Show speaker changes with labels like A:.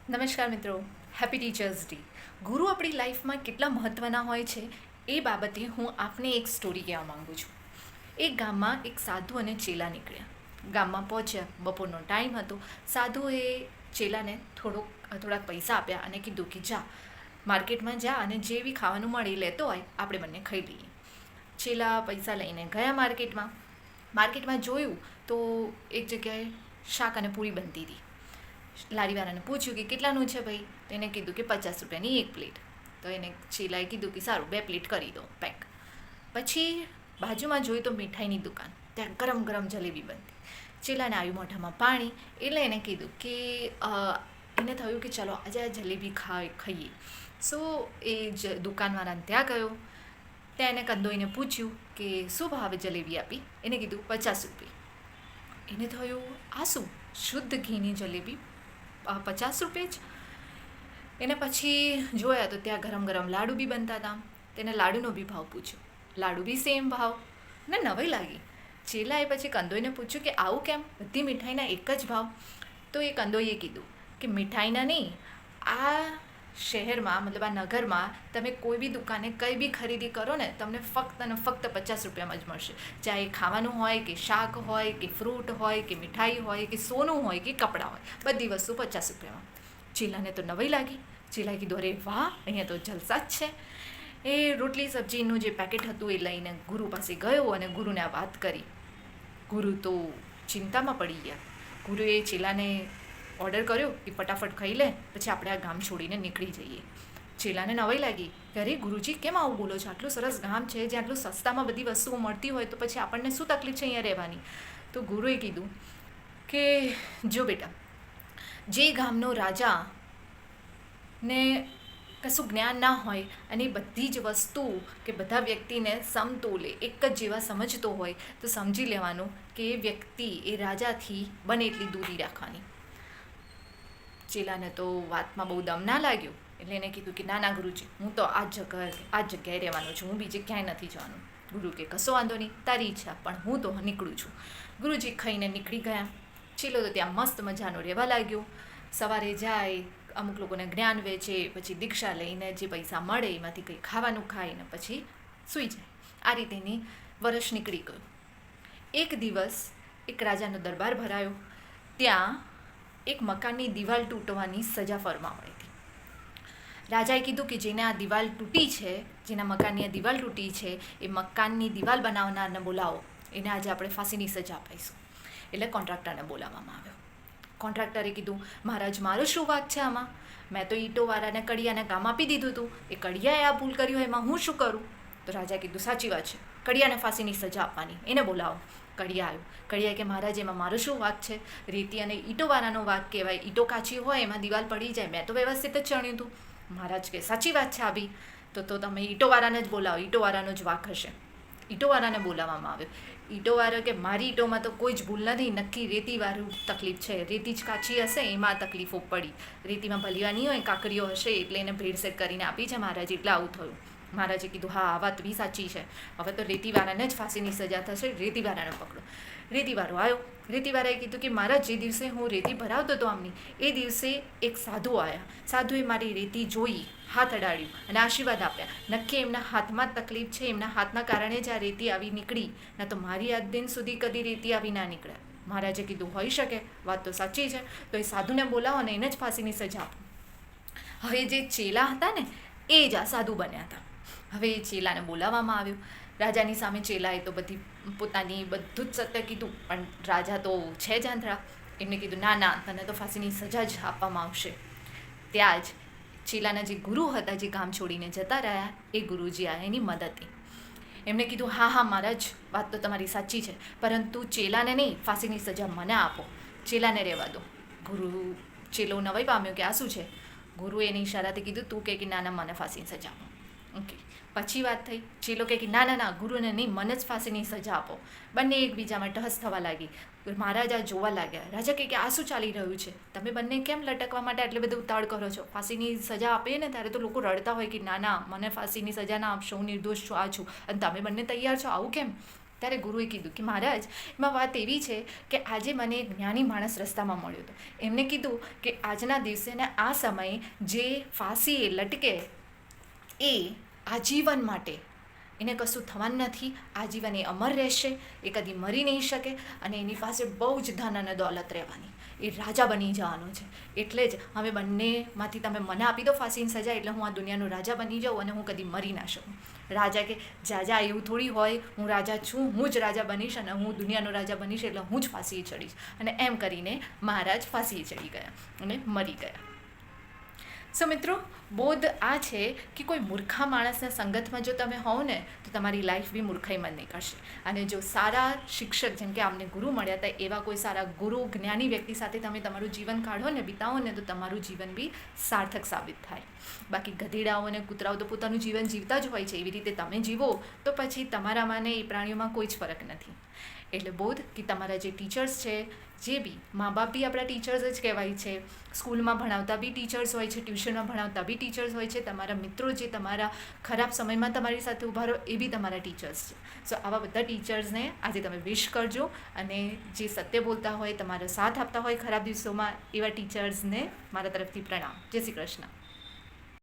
A: નમસ્કાર મિત્રો, happy teachers day. ગુરુ આપણી લાઈફમાં કેટલા મહત્ત્વના હોય છે એ બાબતે હું આપને એક સ્ટોરી કહેવા માગું છું. એક ગામમાં એક સાધુ અને ચેલા નીકળ્યા. ગામમાં પહોંચ્યા, બપોરનો ટાઈમ હતો. સાધુએ ચેલાને થોડાક પૈસા આપ્યા અને કીધું કે જા માર્કેટમાં જા અને જે બી ખાવાનું મળે એ લેતો હોય, આપણે બંને ખાઈ લઈએ. ચેલા પૈસા લઈને ગયા માર્કેટમાં જોયું તો એક જગ્યાએ શાક અને પૂરી બનતી હતી. લારીવાળાને પૂછ્યું કે કેટલાનું છે ભાઈ? તો એને કીધું કે 50 રૂપિયાની એક પ્લેટ. તો એને ચેલાએ કીધું કે સારું 2 પ્લેટ કરી દો પેક. પછી બાજુમાં જોયું તો મીઠાઈની દુકાન, ત્યાં ગરમ ગરમ જલેબી બનતી. ચેલાને આવ્યું મોઢામાં પાણી, એટલે એને કીધું કે એને થયું કે ચલો આજે આ જલેબી ખાઈએ. સો એ દુકાનવાળાને ત્યાં ગયો. ત્યાં એને કંદોઈને પૂછ્યું કે શું ભાવે જલેબી આપી? એને કીધું 50 રૂપિયા. એને થયું આ શું, શુદ્ધ ઘીની જલેબી 50 રૂપિયા જ? એને પછી જોયા તો ત્યાં ગરમ ગરમ લાડુ બી બનતા હતા. તેને લાડુનો બી ભાવ પૂછ્યો, લાડુ બી સેમ ભાવ. ને નવાઈ લાગી. ચેલાએ પછી કંદોઈને પૂછ્યું કે આવું કેમ, બધી મીઠાઈના એક જ ભાવ? તો એ કંદોઈએ કીધું કે મીઠાઈના નહીં, આ શહેરમાં મતલબ આ નગરમાં તમે કોઈ બી દુકાને કંઈ બી ખરીદી કરો ને, તમને ફક્ત અને ફક્ત 50 રૂપિયામાં જ મળશે. ચાહે ખાવાનું હોય કે શાક હોય કે ફ્રૂટ હોય કે મીઠાઈ હોય કે સોનું હોય કે કપડાં હોય, બધી વસ્તુ 50 રૂપિયામાં. ચેલાને તો નવાઈ લાગી. ચેલાએ કીધું અરે વાહ, અહીંયા તો જલસા જ છે. એ રોટલી સબ્જીનું જે પેકેટ હતું એ લઈને ગુરુ પાસે ગયો અને ગુરુને આ વાત કરી. ગુરુ તો ચિંતામાં પડી ગયા. ગુરુએ ચેલાને ઓર્ડર કર્યો કે ફટાફટ ખાઈ લે, પછી આપણે આ ગામ છોડીને નીકળી જઈએ. ચેલાને નવાઈ લાગી કે અરે ગુરુજી કેમ આવું બોલો છો? આટલું સરસ ગામ છે જ્યાં આટલું સસ્તામાં બધી વસ્તુઓ મળતી હોય તો પછી આપણને શું તકલીફ છે અહીંયા રહેવાની? તો ગુરુએ કીધું કે જો બેટા, જે ગામનો રાજા ને કશું જ્ઞાન ના હોય અને બધી જ વસ્તુ કે બધા વ્યક્તિને સમતોલે એક જ જેવા સમજતો હોય તો સમજી લેવાનું કે એ વ્યક્તિ એ રાજાથી બને એટલી દૂરી રાખવાની. ચેલાને તો વાતમાં બહુ દમ ના લાગ્યો, એટલે એને કીધું કે ના ગુરુજી, હું તો આ જગ્યાએ રહેવાનું છું, હું બીજે ક્યાંય નથી જવાનું. ગુરુ કે કશો વાંધો નહીં, તારી ઈચ્છા, પણ હું તો નીકળું છું. ગુરુજી ખાઈને નીકળી ગયા. ચેલો તો ત્યાં મસ્ત મજાનો રહેવા લાગ્યો. સવારે જાય, અમુક લોકોને જ્ઞાન વેચે, પછી દીક્ષા લઈને જે પૈસા મળે એમાંથી કંઈ ખાવાનું ખાઈને પછી સૂઈ જાય. આ રીતેની વર્ષ નીકળી ગયું. એક દિવસ એક રાજાનો દરબાર ભરાયો. ત્યાં એક મકાનની દિવાલ તૂટવાની સજા ફરમાવાઈ હતી. રાજાએ કીધું કે જેને આ દિવાલ તૂટી છે, જેના મકાનની આ દિવાલ તૂટી છે, એ મકાનની દિવાલ બનાવનારને બોલાવો, એને આજે આપણે ફાંસીની સજા આપીશું. એટલે કોન્ટ્રાક્ટરને બોલાવવામાં આવ્યો. કોન્ટ્રાક્ટરે કીધું મહારાજ, મારો શું વાંક છે આમાં? મેં તો ઈંટોવાળાને કડિયાને કામ આપી દીધું હતું, એ કડિયાએ આ ભૂલ કર્યું, એમાં હું શું કરું? તો રાજાએ કીધું સાચી વાત છે, કડિયાને ફાંસીની સજા આપવાની, એને બોલાવો. કડિયા આવ્યું. કડિયાએ કે મહારાજ, એમાં મારો શું વાંક છે? રેતી અને ઈંટોવાળાનો વાંક કહેવાય, ઈંટો કાચી હોય એમાં દિવાલ પડી જાય, મેં તો વ્યવસ્થિત જ ચણ્યું હતું. મહારાજ કે સાચી વાત છે આ બી, તો તમે ઈંટોવાળાને જ બોલાવો, ઈંટોવાળાનો જ વાંક હશે. ઈંટોવાળાને બોલાવવામાં આવ્યો. ઈંટોવાળો કે મારી ઈંટોમાં તો કોઈ જ ભૂલ નથી, નક્કી રેતીવાળું તકલીફ છે, રેતી જ કાચી હશે એમાં તકલીફો પડી, રેતીમાં ભલીવા નહીં હોય, કાંકરીઓ હશે એટલે એને ભેળસેળ કરીને આપી છે મહારાજ, એટલે આવું થયું. મહારાજે કીધું હા, આ વાત બી સાચી છે, હવે તો રેતીવાળાને જ ફાંસીની સજા થશે, રેતીવાળાને પકડો. રેતીવાળો આવ્યો. રેતીવાળાએ કીધું કે મહારાજ, જે દિવસે હું રેતી ભરાવતો હતો આમની, એ દિવસે એક સાધુ આવ્યા. સાધુએ મારી રેતી જોઈ, હાથ અડાડ્યું અને આશીર્વાદ આપ્યા. નક્કી એમના હાથમાં જ તકલીફ છે, એમના હાથના કારણે જ આ રેતી આવી નીકળી, ના તો મારી આજ દિન સુધી કદી રેતી આવી ના નીકળે. મહારાજે કીધું હોઈ શકે, વાત તો સાચી છે, તો એ સાધુને બોલાવો અને એને જ ફાંસીની સજા આપો. હવે જે ચેલા હતા ને, એ જ આ સાધુ બન્યા હતા. હવે એ ચેલાને બોલાવવામાં આવ્યું. રાજાની સામે ચેલાએ તો પોતાની બધું જ સત્ય કીધું, પણ રાજા તો છે જ આંધળા. એમને કીધું ના, તને તો ફાંસીની સજા જ આપવામાં આવશે. ત્યાં જ ચેલાના જે ગુરુ હતા, જે ગામ છોડીને જતા રહ્યા, એ ગુરુજી આ એની મદદથી. એમણે કીધું હા મહારાજ, વાત તો તમારી સાચી છે, પરંતુ ચેલાને નહીં, ફાંસીની સજા મને આપો, ચેલાને રહેવા દો. ચેલો નવાઈ પામ્યો કે આ શું છે? ગુરુએ એની ઈશારાથી કીધું તું કે ના, મને ફાંસીની સજા આપો. ઓકે, પછી વાત થઈ. ચેલો કે ના, ગુરુને નહીં, મને જ ફાંસીની સજા આપો. બંને એકબીજામાં ટહસ થવા લાગી. મહારાજા જોવા લાગ્યા. રાજા કે આ શું ચાલી રહ્યું છે? તમે બંને કેમ લટકવા માટે આટલે બધું ઉતાવળ કરો છો? ફાંસીની સજા આપે ને ત્યારે તો લોકો રડતા હોય કે ના, મને ફાંસીની સજા ના આપશો, હું નિર્દોષ છું, આ છું, અને તમે બંને તૈયાર છો, આવું કેમ? ત્યારે ગુરુએ કીધું કે મહારાજ એમાં વાત એવી છે કે આજે મને એક જ્ઞાની માણસ રસ્તામાં મળ્યો હતો. એમને કીધું કે આજના દિવસે ને આ સમયે જે ફાંસીએ લટકે એ આજીવન માટે એને કશું થવાનું નથી, આજીવન એ અમર રહેશે, એ કદી મરી નહીં શકે અને એની પાસે બહુ જ ધન અને દોલત રહેવાની, એ રાજા બની જવાનો છે. એટલે જ હવે બંનેમાંથી તમે મને આપી દો ફાંસીની સજા એટલે હું આ દુનિયાનો રાજા બની જાઉં અને હું કદી મરી ના શકું. રાજા કે જાજા એવું થોડી હોય, હું રાજા છું, હું જ રાજા બનીશ અને હું દુનિયાનો રાજા બનીશ એટલે હું જ ફાંસીએ ચડીશ. અને એમ કરીને મહારાજ ફાંસીએ ચડી ગયા અને મરી ગયા. સો મિત્રો, બોધ આ છે કે કોઈ મૂર્ખા માણસના સંગતમાં જો તમે હોવ ને તો તમારી લાઈફ બી મૂર્ખાઈમાં જ નીકળશે. અને જો સારા શિક્ષક જેમ કે અમને ગુરુ મળ્યા હતા એવા કોઈ સારા ગુરુ જ્ઞાની વ્યક્તિ સાથે તમે તમારું જીવન કાઢો ને, વિતાવો ને, તો તમારું જીવન બી સાર્થક સાબિત થાય. બાકી ગધેડાઓ અને કૂતરાઓ તો પોતાનું જીવન જીવતા જ હોય છે, એવી રીતે તમે જીવો તો પછી તમારામાં ને એ પ્રાણીઓમાં કોઈ જ ફરક નથી. એટલે બોધ કે તમારા જે ટીચર્સ છે, જે બી મા બાપ બી આપણા ટીચર્સ જ કહેવાય છે, સ્કૂલમાં ભણાવતા બી ટીચર્સ હોય છે, ટ્યુશનમાં ભણાવતા બી ટીચર્સ હોય છે, તમારા મિત્રો જે તમારા ખરાબ સમયમાં તમારી સાથે ઊભા રહો એ બી તમારા ટીચર્સ છે. સો આવા બધા ટીચર્સને આજે તમે વિશ કરજો અને જે સત્ય બોલતા હોય, તમારો સાથ આપતા હોય ખરાબ દિવસોમાં, એવા ટીચર્સને મારા તરફથી પ્રણામ. જય શ્રી કૃષ્ણ.